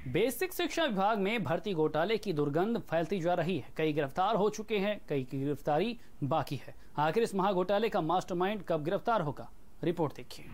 Basic शिक्षा विभाग में भर्ती घोटाले की दुर्गंध फैलती जा रही है। कई गिरफ्तार हो चुके हैं, कई की गिरफ्तारी बाकी है। आखिर इस महाघोटाले का मास्टरमाइंड कब गिरफ्तार होगा, रिपोर्ट देखिए।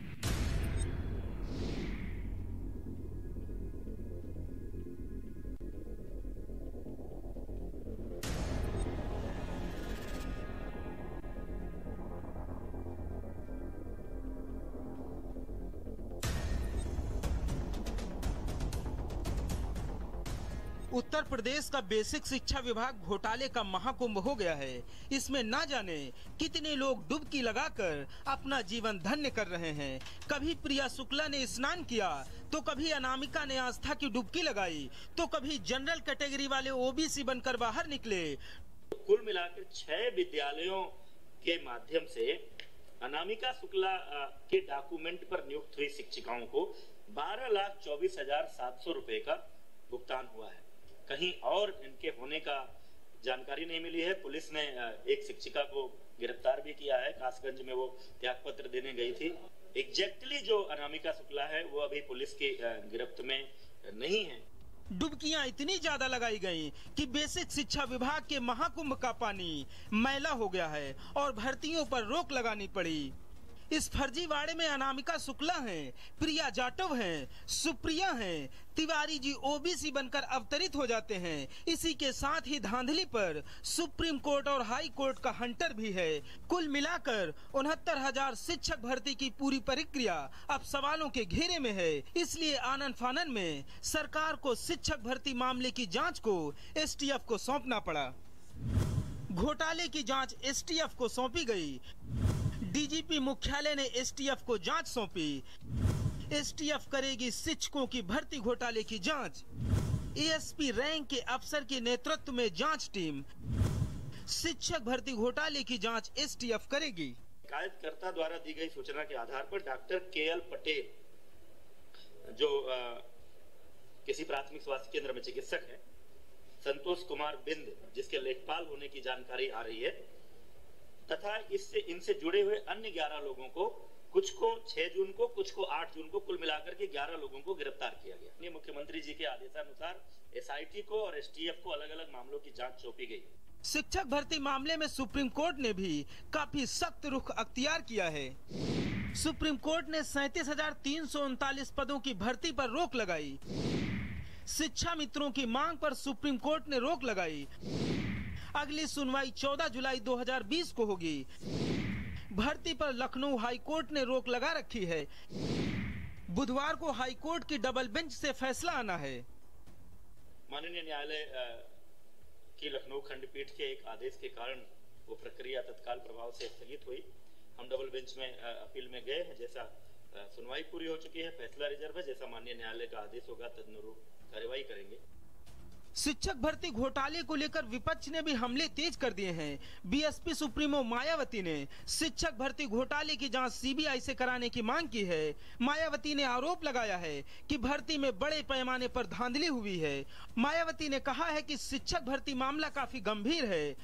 उत्तर प्रदेश का बेसिक शिक्षा विभाग घोटाले का महाकुंभ हो गया है। इसमें ना जाने कितने लोग डुबकी लगाकर अपना जीवन धन्य कर रहे हैं। कभी प्रिया शुक्ला ने स्नान किया, तो कभी अनामिका ने आस्था की डुबकी लगाई, तो कभी जनरल कैटेगरी वाले ओबीसी बनकर बाहर निकले। कुल मिलाकर 6 विद्यालयों के माध्यम से अनामिका शुक्ला के डॉक्यूमेंट पर नियुक्त हुई शिक्षिकाओं को 12,24,700 रुपए का भुगतान हुआ है। कहीं और इनके होने का जानकारी नहीं मिली है। पुलिस ने एक शिक्षिका को गिरफ्तार भी किया है। कासगंज में वो त्यागपत्र देने गई थी। एग्जैक्टली जो अनामिका शुक्ला है वो अभी पुलिस की गिरफ्त में नहीं है। डुबकियां इतनी ज्यादा लगाई गई कि बेसिक शिक्षा विभाग के महाकुंभ का पानी मैला हो गया है और भर्तियों पर रोक लगानी पड़ी। इस फर्जीवाड़े में अनामिका शुक्ला हैं, प्रिया जाटव हैं, सुप्रिया हैं, तिवारी जी ओबीसी बनकर अवतरित हो जाते हैं। इसी के साथ ही धांधली पर सुप्रीम कोर्ट और हाई कोर्ट का हंटर भी है। कुल मिलाकर 69,000 शिक्षक भर्ती की पूरी प्रक्रिया अब सवालों के घेरे में है। इसलिए आनन फानन में सरकार को शिक्षक भर्ती मामले की जाँच को एसटीएफ को सौंपना पड़ा। घोटाले की जाँच एसटीएफ को सौंपी गयी। डीजीपी मुख्यालय ने एसटीएफ को जांच सौंपी। एसटीएफ करेगी शिक्षकों की भर्ती घोटाले की जांच। एएसपी रैंक के अफसर के नेतृत्व में जांच टीम। शिक्षक भर्ती घोटाले की जांच एसटीएफ करेगी। शिकायतकर्ता द्वारा दी गई सूचना के आधार पर डॉक्टर केएल पटेल जो किसी प्राथमिक स्वास्थ्य केंद्र में चिकित्सक है, संतोष कुमार बिंद जिसके लेखपाल होने की जानकारी आ रही है, तथा इनसे जुड़े हुए अन्य 11 लोगों को, कुछ को 6 जून को, कुछ को 8 जून को, कुल मिलाकर के 11 लोगों को गिरफ्तार किया गया। ये मुख्यमंत्री जी के आदेशानुसार एसआईटी को और एसटीएफ को अलग अलग मामलों की जांच सौंपी गई। शिक्षक भर्ती मामले में सुप्रीम कोर्ट ने भी काफी सख्त रुख अख्तियार किया है। सुप्रीम कोर्ट ने 37,339 पदों की भर्ती पर रोक लगाई। शिक्षा मित्रों की मांग पर सुप्रीम कोर्ट ने रोक लगाई। अगली सुनवाई 14 जुलाई 2020 को होगी। भर्ती पर लखनऊ हाई कोर्ट ने रोक लगा रखी है। बुधवार को हाई कोर्ट की डबल बेंच से फैसला आना है। माननीय न्यायालय की लखनऊ खंडपीठ के एक आदेश के कारण वो प्रक्रिया तत्काल प्रभाव से स्थगित हुई। हम डबल बेंच में अपील में गए हैं। जैसा सुनवाई पूरी हो चुकी है, फैसला रिजर्व है। जैसा माननीय न्यायालय का आदेश होगा तदनुरूप कार्यवाही करेंगे। शिक्षक भर्ती घोटाले को लेकर विपक्ष ने भी हमले तेज कर दिए हैं। बीएसपी सुप्रीमो मायावती ने शिक्षक भर्ती घोटाले की जांच सीबीआई से कराने की मांग की है। मायावती ने आरोप लगाया है कि भर्ती में बड़े पैमाने पर धांधली हुई है। मायावती ने कहा है कि शिक्षक भर्ती मामला काफी गंभीर है।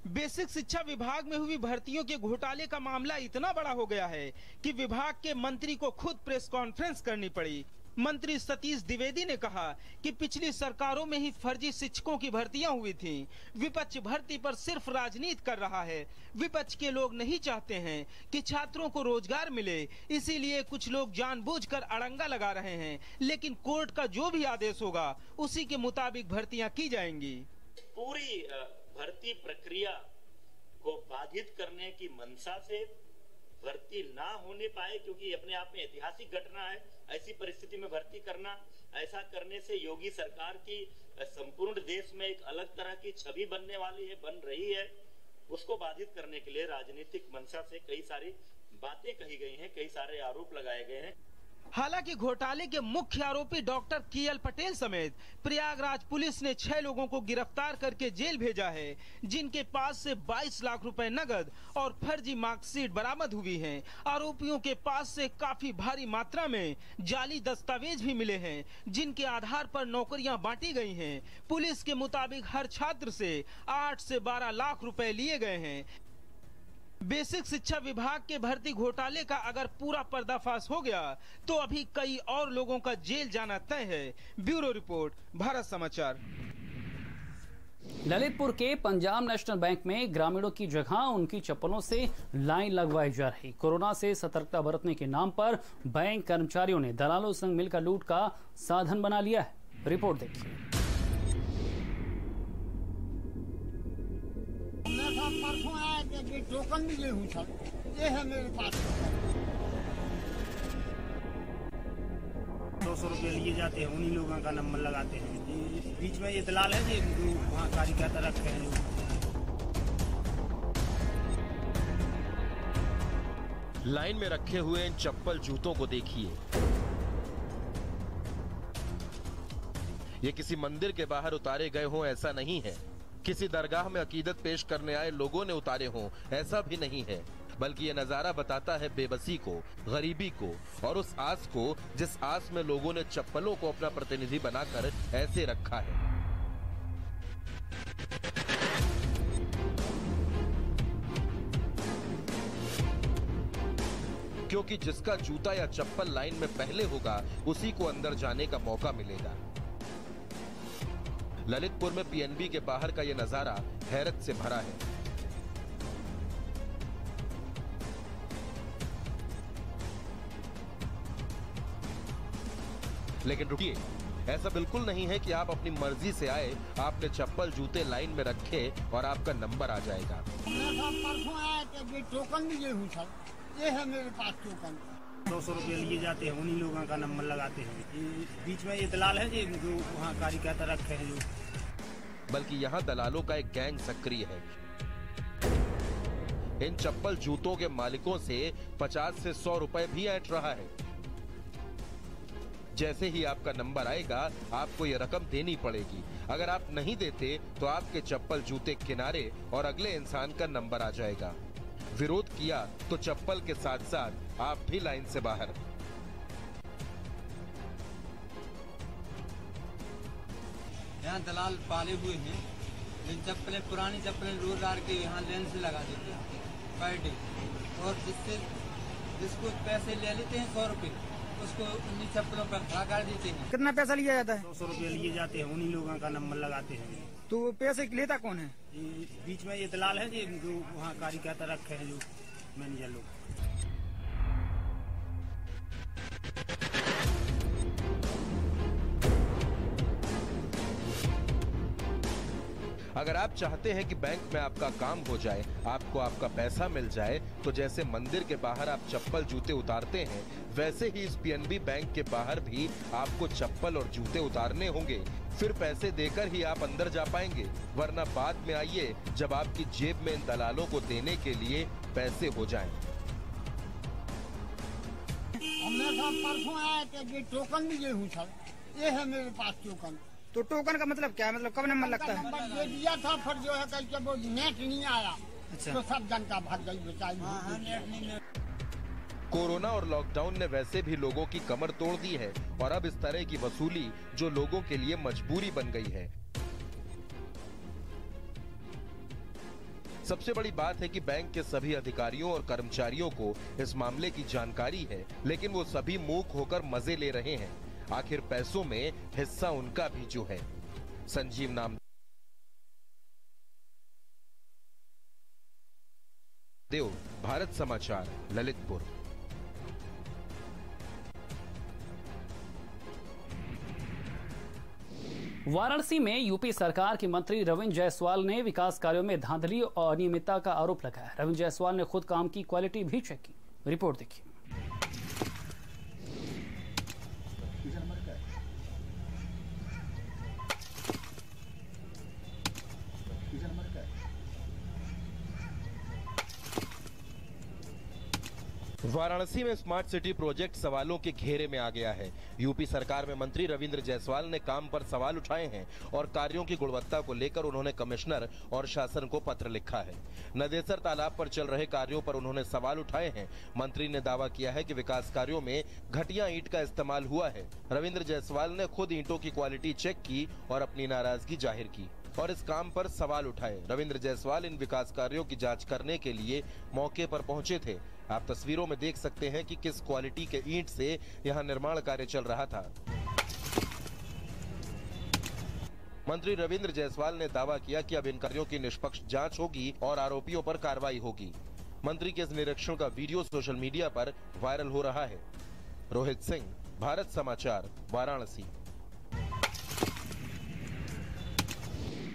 बेसिक शिक्षा विभाग में हुई भर्तियों के घोटाले का मामला इतना बड़ा हो गया है कि विभाग के मंत्री को खुद प्रेस कॉन्फ्रेंस करनी पड़ी। मंत्री सतीश द्विवेदी ने कहा कि पिछली सरकारों में ही फर्जी शिक्षकों की भर्तियां हुई थीं। विपक्ष भर्ती पर सिर्फ राजनीति कर रहा है। विपक्ष के लोग नहीं चाहते हैं कि छात्रों को रोजगार मिले, इसीलिए कुछ लोग जानबूझकर अड़ंगा लगा रहे हैं। लेकिन कोर्ट का जो भी आदेश होगा उसी के मुताबिक भर्तियां की जाएंगी। पूरी भर्ती प्रक्रिया को बाधित करने की मंशा से भर्ती ना होने पाए, क्योंकि अपने आप में ऐतिहासिक घटना है। ऐसी परिस्थिति में भर्ती करना, ऐसा करने से योगी सरकार की संपूर्ण देश में एक अलग तरह की छवि बनने वाली है, बन रही है। उसको बाधित करने के लिए राजनीतिक मंशा से कई सारी बातें कही गई हैं, कई सारे आरोप लगाए गए हैं। हालांकि घोटाले के मुख्य आरोपी डॉक्टर केएल पटेल समेत प्रयागराज पुलिस ने 6 लोगों को गिरफ्तार करके जेल भेजा है, जिनके पास से 22 लाख रुपए नगद और फर्जी मार्कशीट बरामद हुई हैं। आरोपियों के पास से काफी भारी मात्रा में जाली दस्तावेज भी मिले हैं, जिनके आधार पर नौकरियां बांटी गई हैं। पुलिस के मुताबिक हर छात्र से 8 से 12 लाख रुपए लिए गए हैं। बेसिक शिक्षा विभाग के भर्ती घोटाले का अगर पूरा पर्दाफाश हो गया तो अभी कई और लोगों का जेल जाना तय है। ब्यूरो रिपोर्ट, भारत समाचार। ललितपुर के पंजाब नेशनल बैंक में ग्रामीणों की जगह उनकी चप्पलों से लाइन लगवाई जा रही। कोरोना से सतर्कता बरतने के नाम पर बैंक कर्मचारियों ने दलालों संग मिलकर लूट का साधन बना लिया है। रिपोर्ट देखिए। परसों आया कि टोकन भी ले हूँ सर, ये है मेरे पास। 200 रुपये लिए जाते हैं, उन्हीं लोगों का नंबर लगाते हैं। बीच में ये दलाल है जो वहाँ कार्यकर्ता रखते हैं। लाइन में रखे हुए इन चप्पल जूतों को देखिए। ये किसी मंदिर के बाहर उतारे गए हों ऐसा नहीं है, किसी दरगाह में अकीदत पेश करने आए लोगों ने उतारे हों ऐसा भी नहीं है, बल्कि ये नजारा बताता है बेबसी को, गरीबी को और उस आस को जिस आस में लोगों ने चप्पलों को अपना प्रतिनिधि बनाकर ऐसे रखा है। क्योंकि जिसका जूता या चप्पल लाइन में पहले होगा उसी को अंदर जाने का मौका मिलेगा। ललितपुर में पीएनबी के बाहर का यह नजारा हैरत से भरा है। लेकिन रुकिए, ऐसा बिल्कुल नहीं है कि आप अपनी मर्जी से आए, आपने चप्पल जूते लाइन में रखे और आपका नंबर आ जाएगा। परसों आया कि टोकन भी ले हूँ सर, ये है मेरे पास टोकन। 200 रुपये लिए जाते हैं, उन्हीं लोगों का नंबर लगाते हैं। बीच में ये दलाल है जो वहाँ कार्यकर्ता रखे हैं। बल्कि यहाँ दलालों का एक गैंग सक्रिय है। इन चप्पल जूतों के मालिकों से 50 से 100 रुपए भी ऐंठ रहा है। जैसे ही आपका नंबर आएगा आपको यह रकम देनी पड़ेगी। अगर आप नहीं देते तो आपके चप्पल जूते किनारे और अगले इंसान का नंबर आ जाएगा। विरोध किया तो चप्पल के साथ साथ आप भी लाइन से बाहर। यहाँ दलाल पाले हुए हैं, लेकिन चप्पलें, पुरानी चप्पलें रोज डाल के यहाँ लाइन से लगा देते हैं पर डे, और जिसको पैसे ले लेते हैं 100 रुपये, उसको उन्हीं चप्पलों पर खड़ा कर देते हैं। कितना पैसा लिया जाता है? 200 रुपये लिए जाते हैं, उन्हीं लोगों का नंबर लगाते हैं। तो पैसे लेता कौन है? बीच में ये दलाल है जो वहाँ कार्यकर्ता रखे हैं, जो मैनेजर लोग। अगर आप चाहते हैं कि बैंक में आपका काम हो जाए, आपको आपका पैसा मिल जाए, तो जैसे मंदिर के बाहर आप चप्पल जूते उतारते हैं, वैसे ही इस पीएनबी बैंक के बाहर भी आपको चप्पल और जूते उतारने होंगे। फिर पैसे देकर ही आप अंदर जा पाएंगे, वरना बाद में आइए जब आपकी जेब में इन दलालों को देने के लिए पैसे हो जाएं। मेरे साथ परसों आया कि टोकन भी ले हूँ सर, ये है मेरे पास टोकन। तो टोकन का मतलब क्या है? मतलब कब नंबर लगता है? नंबर दे दिया था, फिर जो है कल जब वो नेट नहीं आया। अच्छा। तो सब जनता भाग गई बेचारी। कोरोना और लॉकडाउन ने वैसे भी लोगों की कमर तोड़ दी है और अब इस तरह की वसूली जो लोगों के लिए मजबूरी बन गई है। सबसे बड़ी बात है कि बैंक के सभी अधिकारियों और कर्मचारियों को इस मामले की जानकारी है, लेकिन वो सभी मूक होकर मजे ले रहे हैं। आखिर पैसों में हिस्सा उनका भी जो है। संजीव नाम देव, भारत समाचार, ललितपुर। वाराणसी में यूपी सरकार के मंत्री रविंद्र जायसवाल ने विकास कार्यों में धांधली और अनियमितता का आरोप लगाया। रविंद्र जायसवाल ने खुद काम की क्वालिटी भी चेक की। रिपोर्ट देखिए। वाराणसी में स्मार्ट सिटी प्रोजेक्ट सवालों के घेरे में आ गया है। यूपी सरकार में मंत्री रविंद्र जायसवाल ने काम पर सवाल उठाए हैं और कार्यों की गुणवत्ता को लेकर उन्होंने कमिश्नर और शासन को पत्र लिखा है। नदेसर तालाब पर चल रहे कार्यों पर उन्होंने सवाल उठाए हैं। मंत्री ने दावा किया है कि विकास कार्यों में घटिया ईंट का इस्तेमाल हुआ है। रविंद्र जायसवाल ने खुद ईंटों की क्वालिटी चेक की और अपनी नाराजगी जाहिर की। और इस काम पर सवाल उठाए। रविंद्र जायसवाल इन विकास कार्यों की जांच करने के लिए मौके पर पहुंचे थे। आप तस्वीरों में देख सकते हैं कि किस क्वालिटी के ईंट से यहां निर्माण कार्य चल रहा था। मंत्री रविंद्र जायसवाल ने दावा किया कि अब इन कार्यों की निष्पक्ष जांच होगी और आरोपियों पर कार्रवाई होगी। मंत्री के इस निरीक्षण का वीडियो सोशल मीडिया पर वायरल हो रहा है। रोहित सिंह, भारत समाचार, वाराणसी।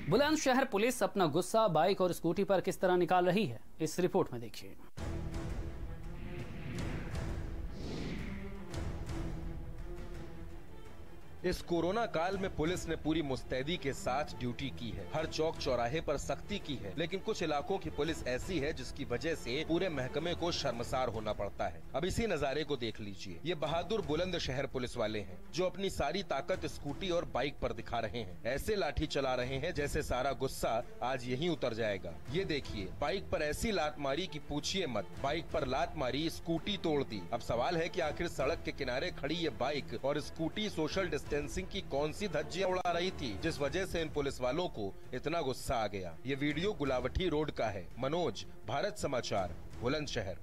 बुलंदशहर पुलिस अपना गुस्सा बाइक और स्कूटी पर किस तरह निकाल रही है, इस रिपोर्ट में देखिए। इस कोरोना काल में पुलिस ने पूरी मुस्तैदी के साथ ड्यूटी की है। हर चौक चौराहे पर सख्ती की है, लेकिन कुछ इलाकों की पुलिस ऐसी है जिसकी वजह से पूरे महकमे को शर्मसार होना पड़ता है। अब इसी नजारे को देख लीजिए। ये बहादुर बुलंदशहर पुलिस वाले हैं जो अपनी सारी ताकत स्कूटी और बाइक पर दिखा रहे हैं। ऐसे लाठी चला रहे हैं जैसे सारा गुस्सा आज यहीं उतर जाएगा। ये देखिए, बाइक पर ऐसी लात मारी कि पूछिए मत। बाइक पर लात मारी, स्कूटी तोड़ दी। अब सवाल है कि आखिर सड़क के किनारे खड़ी ये बाइक और स्कूटी सोशल डिस्टेंसिंग की कौन सी धज्जियां उड़ा रही थी जिस वजह से इन पुलिस वालों को इतना गुस्सा आ गया। ये वीडियो गुलावटी रोड का है। मनोज, भारत समाचार, बुलंदशहर।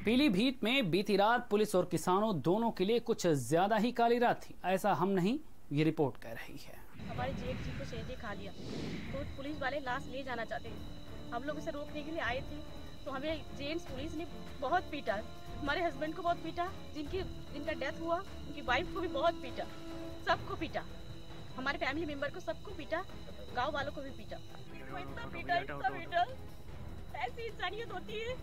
पीलीभीत में बीती रात पुलिस और किसानों दोनों के लिए कुछ ज्यादा ही काली रात थी। ऐसा हम नहीं, ये रिपोर्ट कह रही है। हमारे जेठ जी को शेर ने खा लिया, तो पुलिस वाले लाश ले जाना चाहते हैं। हम लोग उसे रोकने के लिए आए थे, तो हमें जेंट्स पुलिस ने बहुत पीटा। हमारे हस्बैंड को बहुत पीटा, जिनका डेथ हुआ उनकी वाइफ को भी बहुत पीटा, सबको पीटा। हमारे फैमिली मेंबर को सबको पीटा, गांव वालों को भी पीटा। इतना पीटा, ऐसी इंसानियत होती है।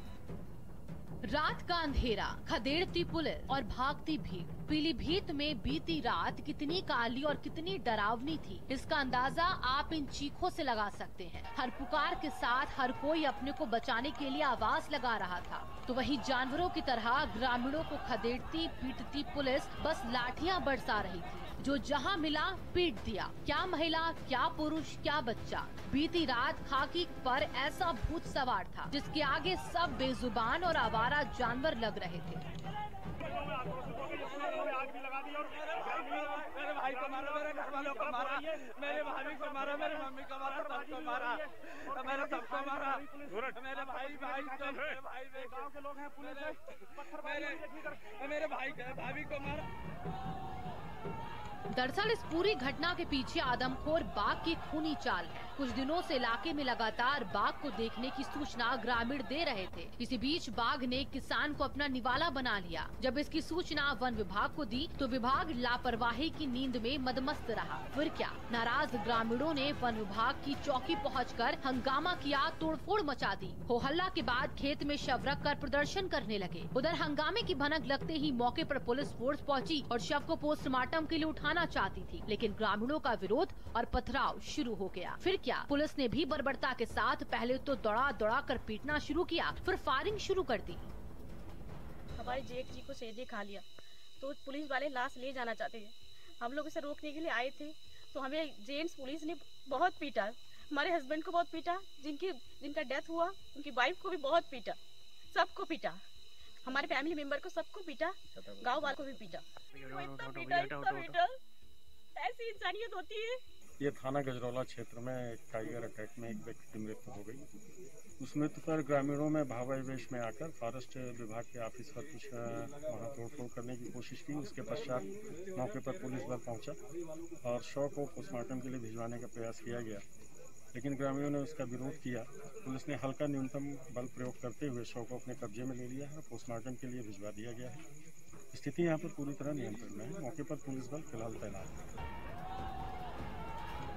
रात का अंधेरा, खदेड़ती पुलिस और भागती भीड़। पीलीभीत में बीती रात कितनी काली और कितनी डरावनी थी, इसका अंदाजा आप इन चीखों से लगा सकते हैं। हर पुकार के साथ हर कोई अपने को बचाने के लिए आवाज लगा रहा था, तो वहीं जानवरों की तरह ग्रामीणों को खदेड़ती पीटती पुलिस बस लाठियां बरसा रही थी। जो जहां मिला पीट दिया, क्या महिला, क्या पुरुष, क्या बच्चा। बीती रात खाकी पर ऐसा भूत सवार था जिसके आगे सब बेजुबान और आवारा जानवर लग रहे थे। मेरे भाई को मारा, मेरे घर वालों को मारा, मेरे भाभी को मारा, मेरे मम्मी को मारा, सबको मारा, मेरे सबको मारा, मेरे भाई गाँव के लोग हैं, पुलिस मेरे भाई भाभी को मारा। दरअसल इस पूरी घटना के पीछे आदमखोर बाघ की खूनी चाल है। कुछ दिनों से इलाके में लगातार बाघ को देखने की सूचना ग्रामीण दे रहे थे। इसी बीच बाघ ने किसान को अपना निवाला बना लिया। जब इसकी सूचना वन विभाग को दी तो विभाग लापरवाही की नींद में मदमस्त रहा। फिर क्या, नाराज ग्रामीणों ने वन विभाग की चौकी पहुंचकर हंगामा किया, तोड़फोड़ मचा दी। हो हल्ला के बाद खेत में शव रख कर प्रदर्शन करने लगे। उधर हंगामे की भनक लगते ही मौके पर पुलिस फोर्स पहुंची और शव को पोस्टमार्टम के लिए उठाना चाहती थी, लेकिन ग्रामीणों का विरोध और पथराव शुरू हो गया। फिर क्या, पुलिस ने भी बर्बरता के साथ पहले तो दौड़ा कर पीटना शुरू किया, फिर फायरिंग शुरू कर दी। हमारे जेठ जी को शेर ने खा लिया, तो पुलिस वाले लाश ले जाना चाहते हैं। हम लोग उसे रोकने के लिए आए थे, तो हमें जेंट्स पुलिस ने बहुत पीटा। हमारे हस्बैंड को बहुत पीटा, जिनका डेथ हुआ उनकी वाइफ को भी बहुत पीटा, सबको पीटा। हमारे फैमिली मेंबर को सबको पीटा, गाँव वालों को भी पीटा। इतना पीटा, ऐसी इंसानियत होती है। ये थाना गजरौला क्षेत्र में एक टाइगर अटैक में एक व्यक्ति की मृत्यु हो गई। उस मृत्यु पर ग्रामीणों में भावावेश में आकर फॉरेस्ट विभाग के ऑफिस पर कुछ वहाँ तोड़फोड़ करने की कोशिश की। उसके पश्चात मौके पर पुलिस बल पहुंचा और शव को पोस्टमार्टम के लिए भिजवाने का प्रयास किया गया, लेकिन ग्रामीणों ने उसका विरोध किया। पुलिस ने हल्का न्यूनतम बल प्रयोग करते हुए शव को अपने कब्जे में ले लिया है और पोस्टमार्टम के लिए भिजवा दिया गया है। स्थिति यहाँ पर पूरी तरह नियंत्रण में है। मौके पर पुलिस बल फिलहाल तैनात है।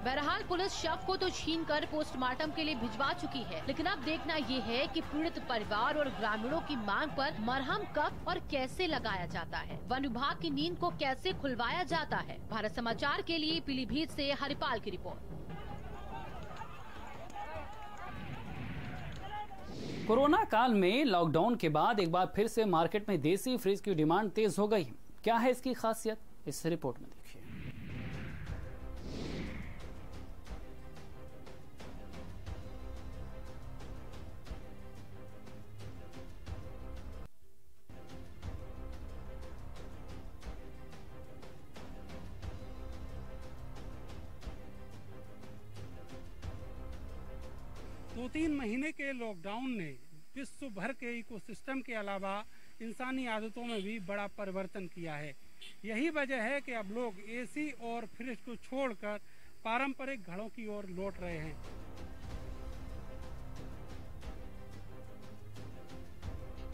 बहरहाल पुलिस शव को तो छीनकर पोस्टमार्टम के लिए भिजवा चुकी है, लेकिन अब देखना ये है कि पीड़ित परिवार और ग्रामीणों की मांग पर मरहम कब और कैसे लगाया जाता है, वन विभाग की नींद को कैसे खुलवाया जाता है। भारत समाचार के लिए पीलीभीत से हरिपाल की रिपोर्ट। कोरोना काल में लॉकडाउन के बाद एक बार फिर से मार्केट में देसी फ्रिज की डिमांड तेज हो गई। क्या है इसकी खासियत, इस रिपोर्ट में देखिए। 2-3 महीने के लॉकडाउन ने विश्व भर के इकोसिस्टम के अलावा इंसानी आदतों में भी बड़ा परिवर्तन किया है। यही वजह है कि अब लोग एसी और फ्रिज को छोड़कर पारंपरिक घरों की ओर लौट रहे हैं।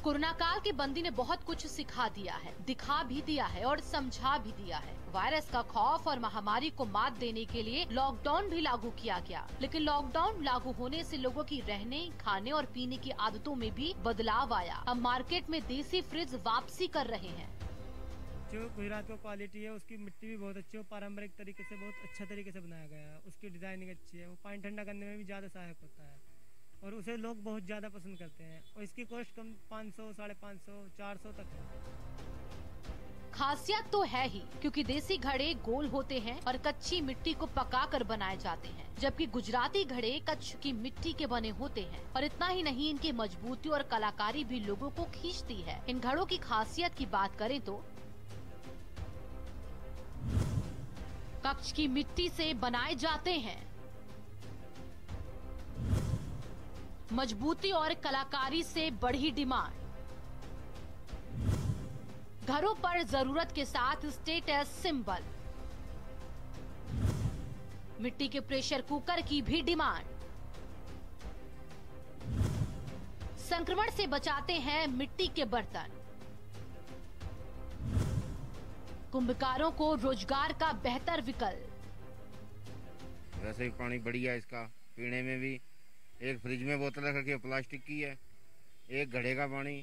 कोरोना काल की बंदी ने बहुत कुछ सिखा दिया है, दिखा भी दिया है और समझा भी दिया है। वायरस का खौफ और महामारी को मात देने के लिए लॉकडाउन भी लागू किया गया, लेकिन लॉकडाउन लागू होने से लोगों की रहने, खाने और पीने की आदतों में भी बदलाव आया। अब मार्केट में देसी फ्रिज वापसी कर रहे हैं। जो गुजरात का क्वालिटी है, उसकी मिट्टी भी बहुत अच्छी है, पारंपरिक तरीके से बहुत अच्छा तरीके से बनाया गया है। उसकी डिजाइनिंग अच्छी है, वो पानी ठंडा करने में भी ज्यादा सहायक होता है और उसे लोग बहुत ज्यादा पसंद करते हैं। और इसकी कॉस्ट कम 500, 550, 400 तक है। खासियत तो है ही, क्योंकि देसी घड़े गोल होते हैं और कच्ची मिट्टी को पकाकर बनाए जाते हैं, जबकि गुजराती घड़े कच्छ की मिट्टी के बने होते हैं। और इतना ही नहीं, इनकी मजबूती और कलाकारी भी लोगों को खींचती है। इन घड़ों की खासियत की बात करें तो कच्छ की मिट्टी से बनाए जाते हैं। मजबूती और कलाकारी से बढ़ी डिमांड। घरों पर जरूरत के साथ स्टेटस सिंबल। मिट्टी के प्रेशर कुकर की भी डिमांड। संक्रमण से बचाते हैं मिट्टी के बर्तन। कुंभकारों को रोजगार का बेहतर विकल्प। वैसे ही पानी बढ़िया इसका, पीने में भी। एक फ्रिज में बोतल रख के प्लास्टिक की है, एक घड़े का पानी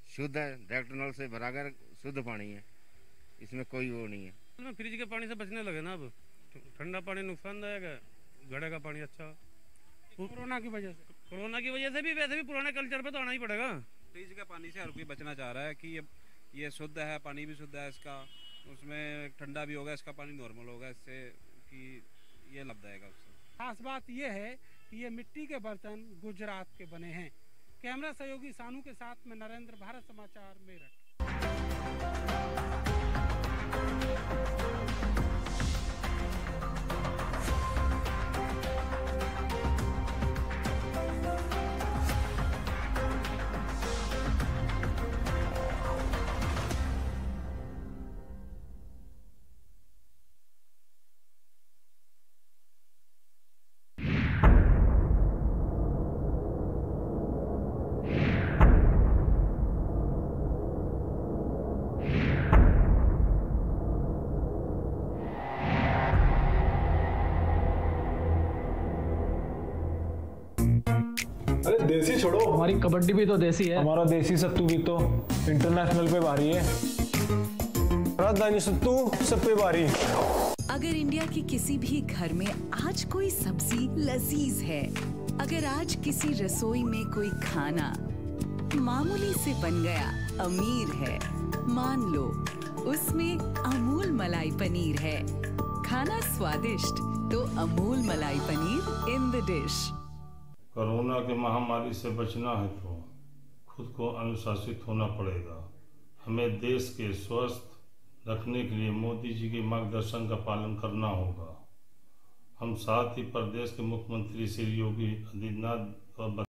शुद्ध है, डायरेक्ट नल से भराकर शुद्ध पानी है, इसमें कोई वो नहीं है। फ्रिज के पानी से बचने लगे ना, अब ठंडा पानी नुकसानदायक है, घड़े का पानी अच्छा। कोरोना की वजह से भी वैसे भी पुराने कल्चर पे तो आना ही पड़ेगा। फ्रिज के पानी से हर कोई बचना चाह रहा है कि ये शुद्ध है, पानी भी शुद्ध है इसका, उसमें ठंडा भी होगा, इसका पानी नॉर्मल होगा, इससे कि ये लाभदायक है उससे। खास बात यह है कि ये मिट्टी के बर्तन गुजरात के बने हैं। कैमरा सहयोगी सानू के साथ में नरेंद्र, भारत समाचार, मेरठ। अरे देसी छोड़ो, हमारी कबड्डी भी तो देसी है। हमारा देसी सत्तू भी तो इंटरनेशनल पे भारी है। राजधानी सत्तू सब पे भारी। अगर इंडिया के किसी भी घर में आज कोई सब्जी लजीज है, अगर आज किसी रसोई में कोई खाना मामूली से बन गया अमीर है, मान लो उसमें अमूल मलाई पनीर है। खाना स्वादिष्ट तो अमूल मलाई paneer in the dish. Corona की महामारी से बचना है तो खुद को अनुशासित होना पड़ेगा। हमें देश के स्वस्थ रखने के लिए मोदी जी के मार्गदर्शन का पालन करना होगा। हम साथ ही प्रदेश के मुख्यमंत्री श्री योगी आदित्यनाथ